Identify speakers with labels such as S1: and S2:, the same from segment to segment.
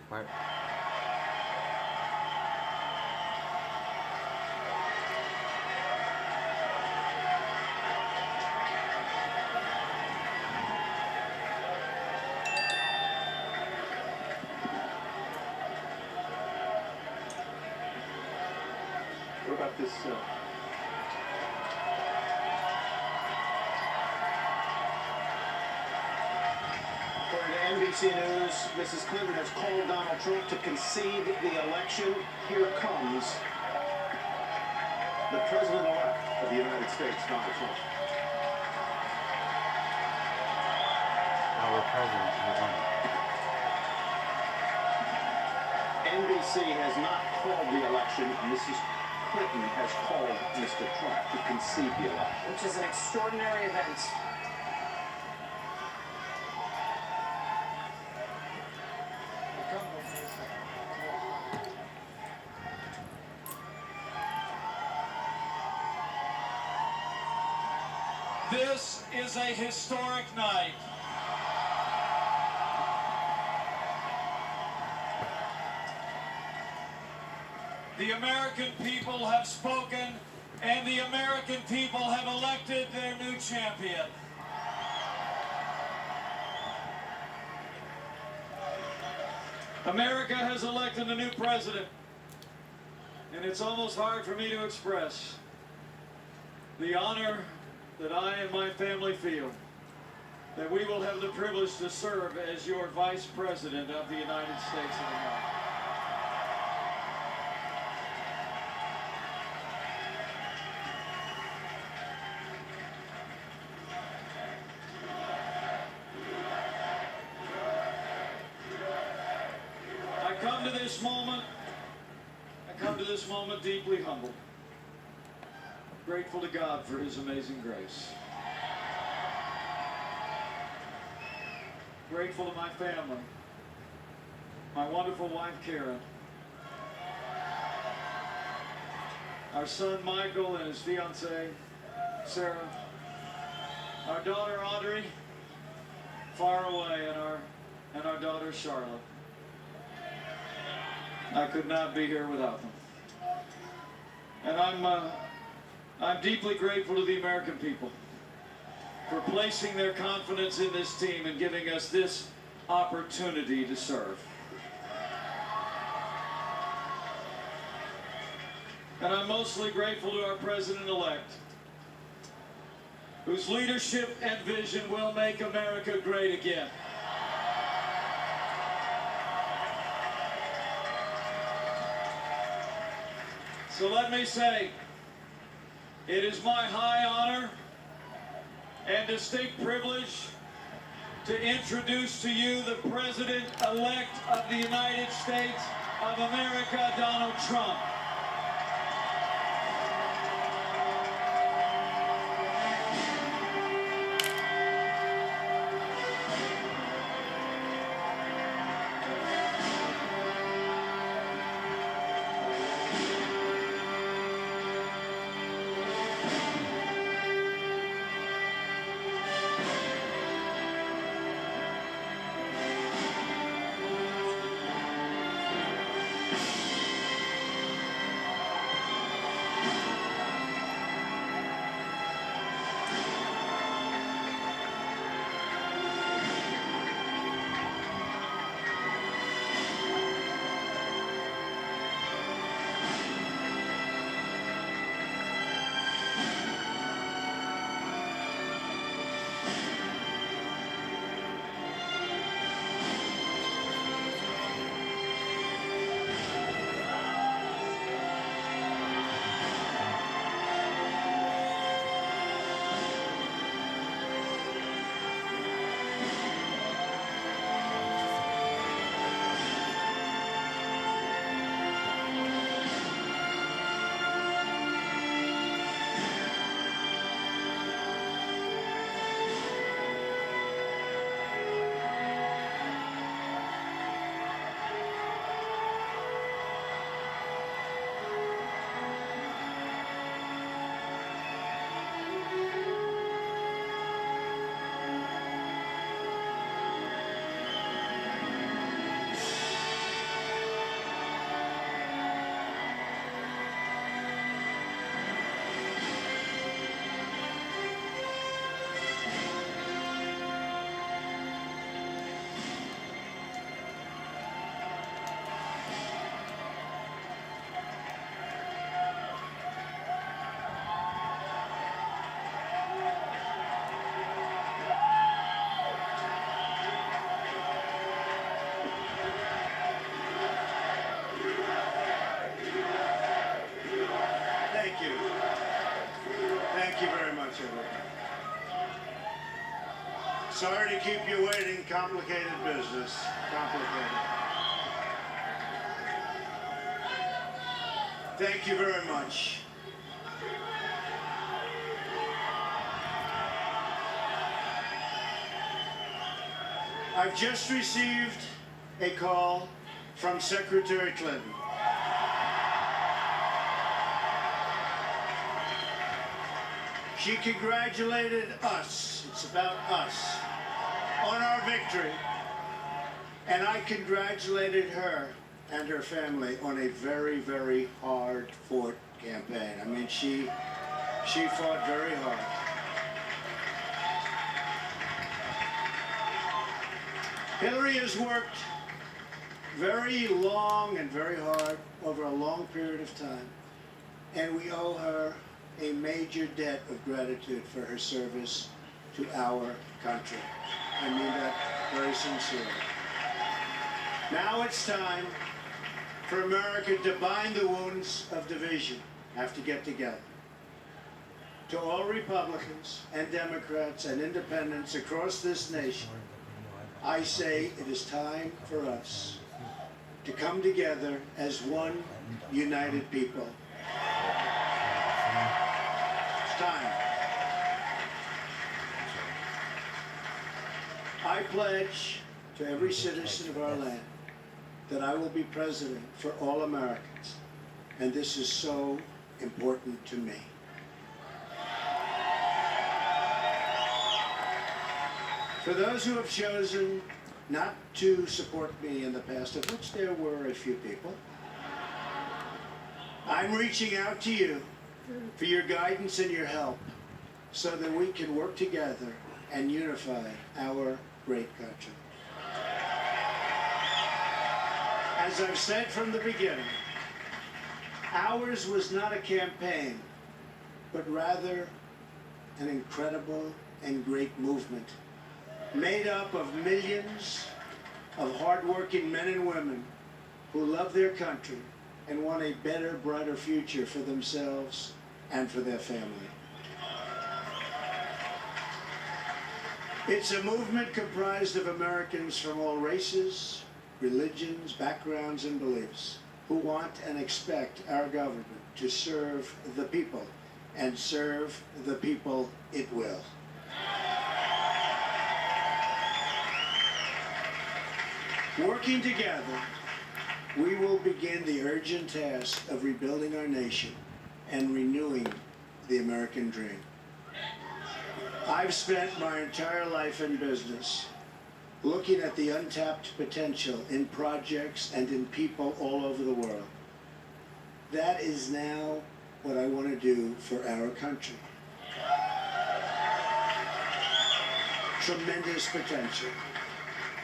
S1: What?
S2: What about this? According to NBC News, Mrs. Clinton has called Donald Trump to concede the election. Here comes the president-elect of the United States, Donald Trump.
S1: Our president, he won.
S2: NBC has not called the election. Mrs. Clinton has called Mr. Trump to concede the election.
S3: Which is an extraordinary event.
S4: This is a historic night. The American people have spoken, and the American people have elected their new champion. America has elected a new president, and it's almost hard for me to express the honor that I and my family feel that we will have the privilege to serve as your Vice President of the United States of America. I come to this moment deeply humbled, grateful to God for His amazing grace. Grateful to my family, my wonderful wife Karen, our son Michael and his fiancée Sarah, our daughter Audrey, far away, and our daughter Charlotte. I could not be here without them. And I'm deeply grateful to the American people for placing their confidence in this team and giving us this opportunity to serve. And I'm mostly grateful to our President-elect, whose leadership and vision will make America great again. So let me say, it is my high honor and distinct privilege to introduce to you the President-elect of the United States of America, Donald Trump.
S1: Sorry to keep you waiting. Complicated business. Complicated. Thank you very much. I've just received a call from Secretary Clinton. She congratulated us, it's about us, on our victory. And I congratulated her and her family on a very, very hard-fought campaign. I mean, she fought very hard. Hillary has worked very long and very hard over a long period of time, and we owe her a major debt of gratitude for her service to our country. I mean that very sincerely. Now it's time for America to bind the wounds of division, have to get together. To all Republicans and Democrats and independents across this nation, I say it is time for us to come together as one united people. It's time. I pledge to every citizen of our land that I will be president for all Americans, and this is so important to me. For those who have chosen not to support me in the past, of which there were a few people, I'm reaching out to you for your guidance and your help so that we can work together and unify our great country. As I've said from the beginning, ours was not a campaign, but rather an incredible and great movement made up of millions of hardworking men and women who love their country and want a better, brighter future for themselves and for their family. It's a movement comprised of Americans from all races, religions, backgrounds, and beliefs who want and expect our government to serve the people, and serve the people it will. Working together, we will begin the urgent task of rebuilding our nation and renewing the American dream. I've spent my entire life in business looking at the untapped potential in projects and in people all over the world. That is now what I want to do for our country. Tremendous potential.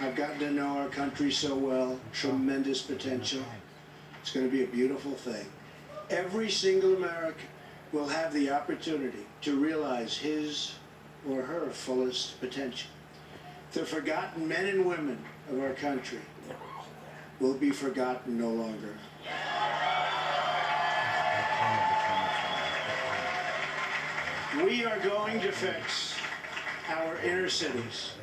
S1: I've gotten to know our country so well. Tremendous potential. It's going to be a beautiful thing. Every single American will have the opportunity to realize his or her fullest potential. The forgotten men and women of our country will be forgotten no longer. We are going to fix our inner cities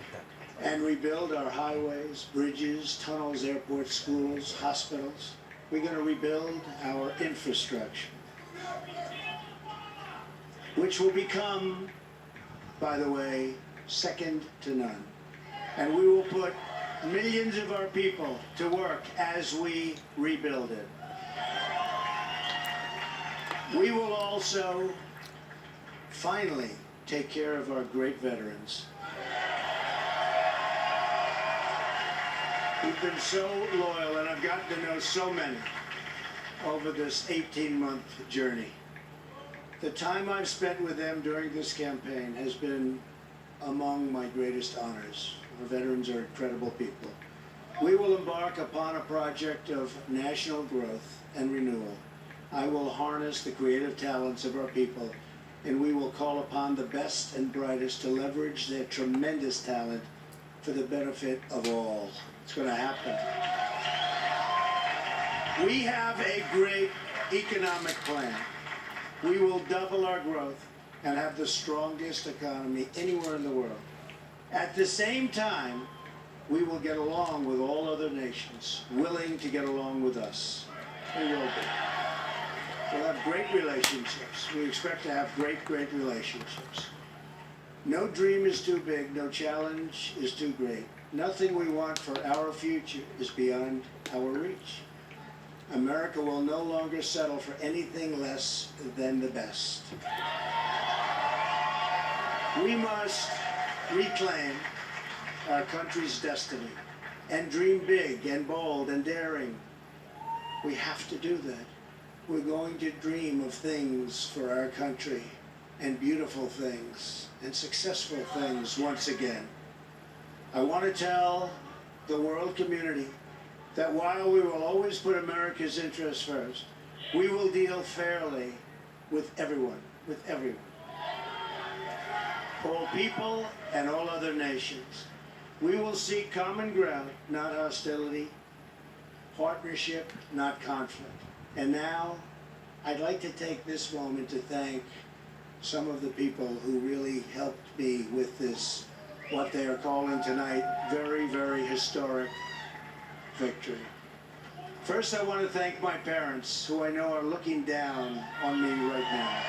S1: and rebuild our highways, bridges, tunnels, airports, schools, hospitals. We're going to rebuild our infrastructure, which will become, by the way, second to none. And we will put millions of our people to work as we rebuild it. We will also finally take care of our great veterans. Who've been so loyal, and I've gotten to know so many over this 18-month journey. The time I've spent with them during this campaign has been among my greatest honors. Our veterans are incredible people. We will embark upon a project of national growth and renewal. I will harness the creative talents of our people, and we will call upon the best and brightest to leverage their tremendous talent for the benefit of all. It's going to happen. We have a great economic plan. We will double our growth and have the strongest economy anywhere in the world. At the same time, we will get along with all other nations, willing to get along with us. We will be. We'll have great relationships. We expect to have great, great relationships. No dream is too big, no challenge is too great. Nothing we want for our future is beyond our reach. America will no longer settle for anything less than the best. We must reclaim our country's destiny and dream big and bold and daring. We have to do that. We're going to dream of things for our country and beautiful things and successful things once again. I want to tell the world community that while we will always put America's interests first, we will deal fairly with everyone, all people and all other nations. We will seek common ground, not hostility, partnership, not conflict. And now, I'd like to take this moment to thank some of the people who really helped me with this, what they are calling tonight, very, very historic victory. First, I want to thank my parents, who I know are looking down on me right now.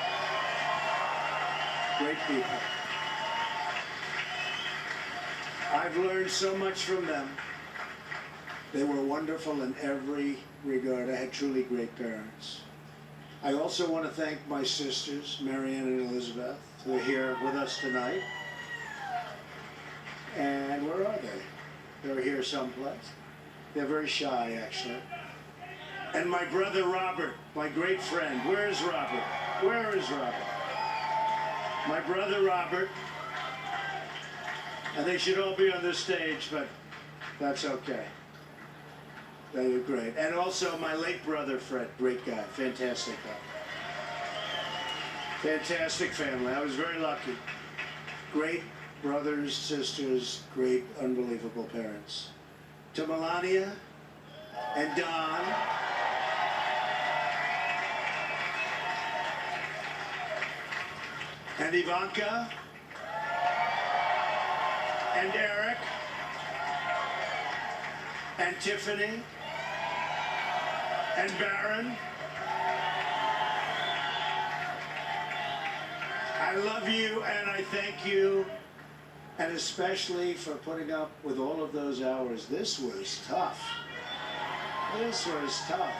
S1: Great people. I've learned so much from them. They were wonderful in every regard. I had truly great parents. I also want to thank my sisters, Marianne and Elizabeth, who are here with us tonight. And where are they? They're here someplace. They're very shy, actually. And my brother Robert, my great friend. Where is Robert? Where is Robert? My brother Robert. And they should all be on the stage, but that's okay. They were great. And also my late brother Fred, great guy, fantastic guy. Fantastic family. I was very lucky. Great brothers, sisters, great, unbelievable parents. To Melania and Don, and Ivanka, and Eric, and Tiffany, and Baron. I love you and I thank you, and especially for putting up with all of those hours. This was tough. This was tough.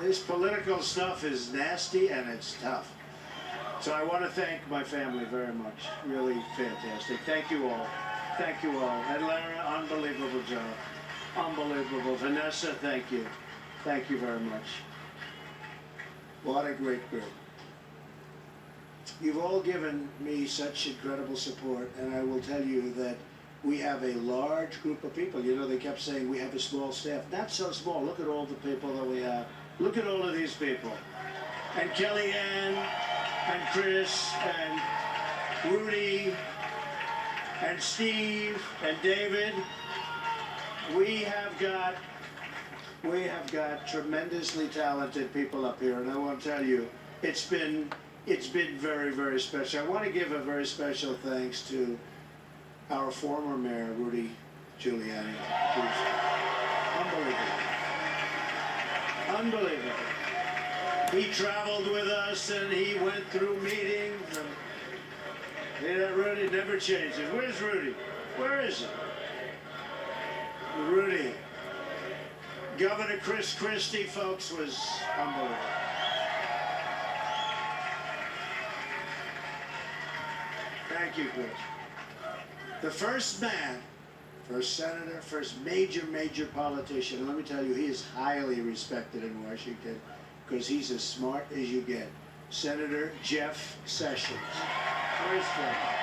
S1: This political stuff is nasty and it's tough. So I want to thank my family very much. Really fantastic. Thank you all. Thank you all. And Lara, unbelievable job. Unbelievable. Vanessa, thank you. Thank you very much. What a great group. You've all given me such incredible support, and I will tell you that we have a large group of people. You know, they kept saying we have a small staff. Not so small. Look at all the people that we have. Look at all of these people. And Kellyanne, and Chris, and Rudy, and Steve, and David. We have got tremendously talented people up here, and I want to tell you, it's been very, very special. I want to give a very special thanks to our former mayor, Rudy Giuliani, who's unbelievable. Unbelievable. He traveled with us and he went through meetings. And that Rudy never changes. Where's Rudy? Where is he? Rudy. Governor Chris Christie, folks, was unbelievable. Thank you, Chris. The first man, first senator, first major politician, and let me tell you, he is highly respected in Washington because he's as smart as you get. Senator Jeff Sessions. Where's Jeff?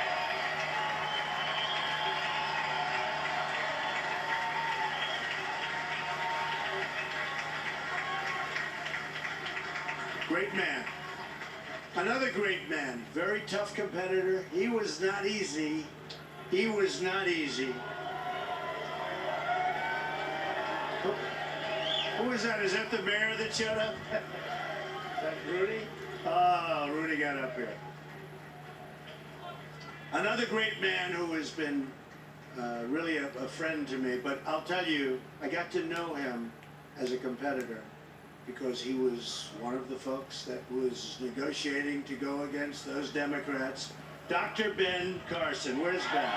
S1: Great man. Another great man, very tough competitor. He was not easy. He was not easy. Who is that? Is that the mayor that showed up? Is that Rudy? Oh, Rudy got up here. Another great man who has been really a friend to me, but I'll tell you, I got to know him as a competitor because he was one of the folks that was negotiating to go against those Democrats. Dr. Ben Carson. Where's Ben?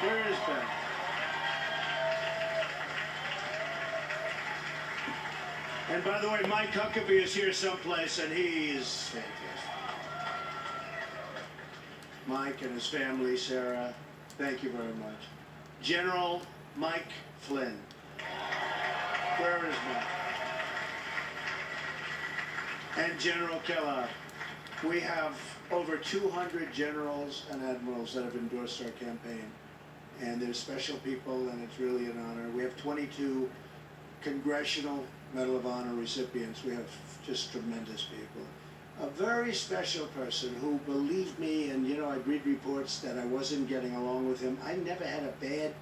S1: Where is Ben? And by the way, Mike Huckabee is here someplace, and he's fantastic. Mike and his family, Sarah, thank you very much. General Mike Flynn. Where is Mike? And General Kellogg. We have over 200 generals and admirals that have endorsed our campaign. And they're special people, and it's really an honor. We have 22 Congressional Medal of Honor recipients. We have just tremendous people. A very special person who believed me, and I'd read reports that I wasn't getting along with him. I never had a bad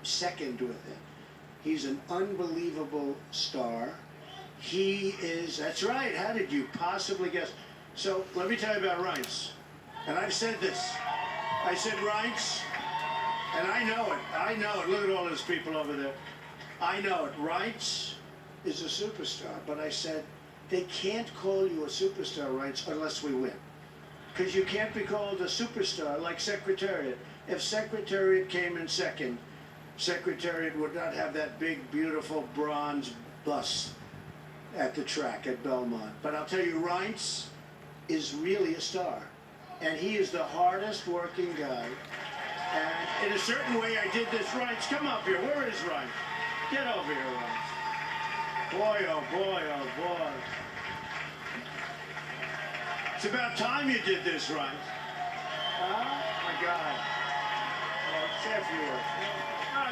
S1: second with him. He's an unbelievable star. He is, that's right, how did you possibly guess? So let me tell you about Reince. And I've said this. I said Reince, and I know it. Look at all those people over there. I know it. Reince is a superstar, but I said, they can't call you a superstar, Reince, unless we win. Because you can't be called a superstar like Secretariat. If Secretariat came in second, Secretariat would not have that big, beautiful bronze bus at the track at Belmont. But I'll tell you, Reince is really a star. And he is the hardest working guy. And in a certain way, I did this. Reince, come up here. Where is Reince? Get over here, Reince. Boy, oh boy, oh boy. It's about time you did this, Reince. Oh my God. Say a few words. Come on.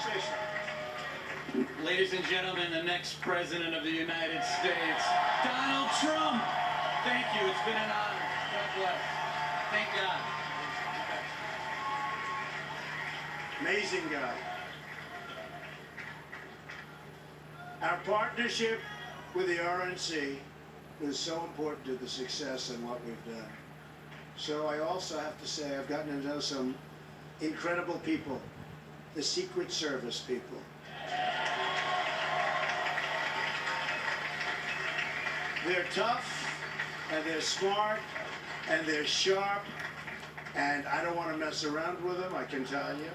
S1: Say something.
S5: Ladies and gentlemen, the next president of the United States, Donald Trump. Thank you. It's been an honor. God bless. Thank God.
S1: Amazing guy. Our partnership with the RNC was so important to the success and what we've done. So I also have to say I've gotten to know some incredible people, the Secret Service people. They're tough, and they're smart, and they're sharp, and I don't want to mess around with them, I can tell you.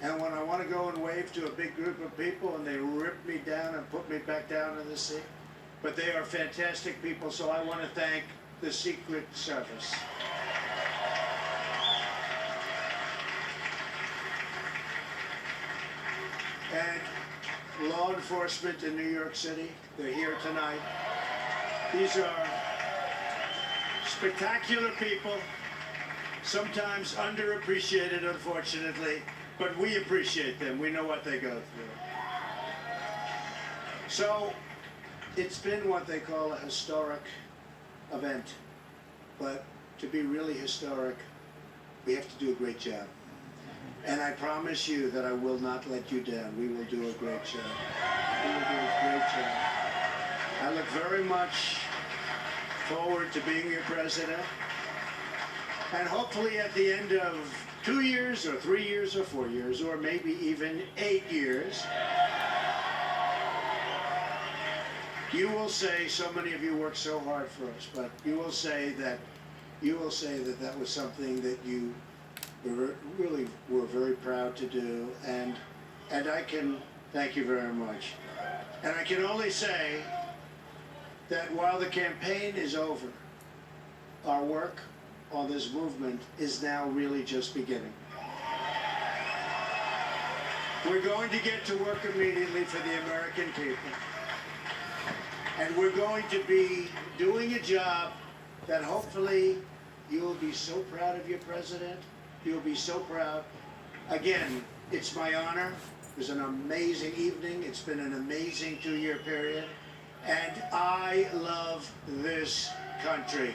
S1: And when I want to go and wave to a big group of people and they rip me down and put me back down in the seat. But they are fantastic people, so I want to thank the Secret Service. And law enforcement in New York City, they're here tonight. These are spectacular people, sometimes underappreciated, unfortunately. But we appreciate them. We know what they go through. So it's been what they call a historic event. But to be really historic, we have to do a great job. And I promise you that I will not let you down. We will do a great job. We will do a great job. I look very much forward to being your president. And hopefully at the end of 2 years or 3 years or 4 years or maybe even 8 years, you will say, so many of you worked so hard for us, but you will say that that was something that you really were very proud to do, and I can thank you very much. And I can only say that while the campaign is over, our work on this movement is now really just beginning. We're going to get to work immediately for the American people. And we're going to be doing a job that hopefully you will be so proud of your president. You'll be so proud. Again, it's my honor. It was an amazing evening. It's been an amazing 2-year period. And I love this country.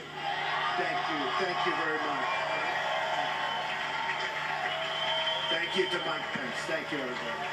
S1: Thank you. Thank you very much. Thank you to Mike Pence. Thank you, everybody.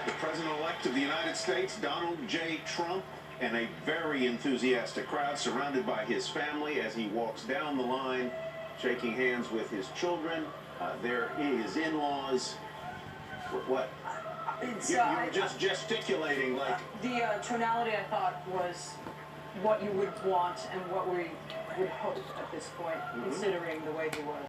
S2: The President-elect of the United States, Donald J. Trump, and a very enthusiastic crowd surrounded by his family as he walks down the line, shaking hands with his children. There his in-laws. What?
S3: It's,
S2: You were just gesticulating like...
S3: the tonality, I thought, was what you would want and what we would hope at this point, considering the way he was.